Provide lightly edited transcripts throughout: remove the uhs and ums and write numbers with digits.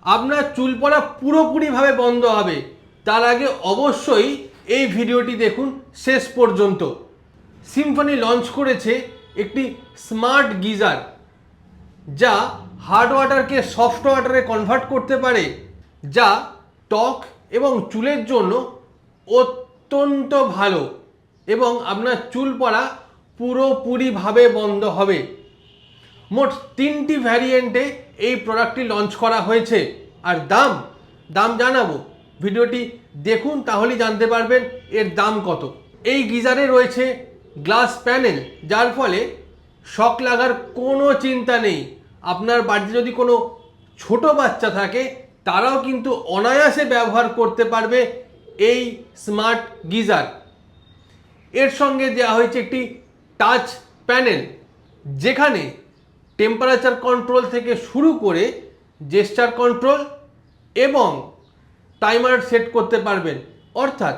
আপনার চুল পড়া পুরোপুরিভাবে বন্ধ হবে। তার আগে অবশ্যই এই ভিডিওটি দেখুন শেষ পর্যন্ত। সিম্ফনি লঞ্চ করেছে একটি স্মার্ট গিজার, যা হার্ড ওয়াটারকে সফট ওয়াটারে কনভার্ট করতে পারে, যা ত্বক এবং চুলের জন্য অত্যন্ত ভালো এবং আপনার চুল পড়া পুরোপুরিভাবে বন্ধ হবে। মোট 3টি ভ্যারিয়েন্টে এই প্রোডাক্টটি লঞ্চ করা হয়েছে। আর দাম জানাবো, ভিডিওটি দেখুন তাহলেই জানতে পারবেন এর দাম কত। এই গিজারে রয়েছে গ্লাস প্যানেল, যার ফলে শক লাগার কোনো চিন্তা নেই। আপনার বাড়িতে যদি কোনো ছোট বাচ্চা থাকে, তারাও কিন্তু অনায়াসে ব্যবহার করতে পারবে এই স্মার্ট গিজার। এর সঙ্গে দেওয়া হয়েছে একটি টাচ প্যানেল, যেখানে টেম্পারেচার কন্ট্রোল থেকে শুরু করে জেস্চার কন্ট্রোল এবং টাইমার সেট করতে পারবেন। অর্থাৎ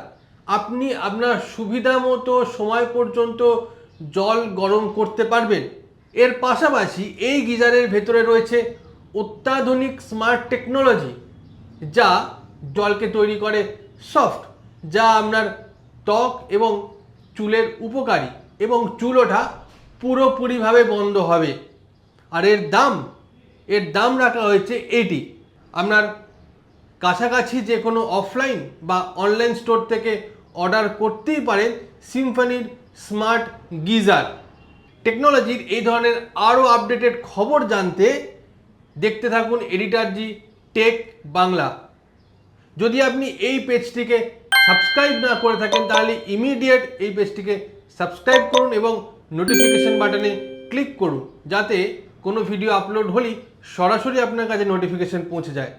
আপনি আপনার সুবিধা মতো সময় পর্যন্ত জল গরম করতে পারবেন। এর পাশাপাশি এই গিজারের ভেতরে রয়েছে অত্যাধুনিক স্মার্ট টেকনোলজি, যা জলকে তৈরি করে সফট, যা আপনার ত্বক এবং চুলের উপকারী এবং চুল ওঠা পুরোপুরিভাবে বন্ধ হবে। আর এর দাম রাখা হয়েছে 80। আপনার কাছাকাছি যে কোনো অফলাইন বা অনলাইন স্টোর থেকে অর্ডার করতেই পারেন সিম্ফনির স্মার্ট গিজার। টেকনোলজির এই ধরনের আরও আপডেটেড খবর জানতে দেখতে থাকুন এডিটারজি টেক বাংলা। যদি আপনি এই পেজটিকে সাবস্ক্রাইব না করে থাকেন, তাহলে ইমিডিয়েট এই পেজটিকে সাবস্ক্রাইব করুন এবং নোটিফিকেশন বাটনে ক্লিক করুন, যাতে কোনো ভিডিও আপলোড হলেই সরাসরি আপনার কাছে নোটিফিকেশন পৌঁছে যায়।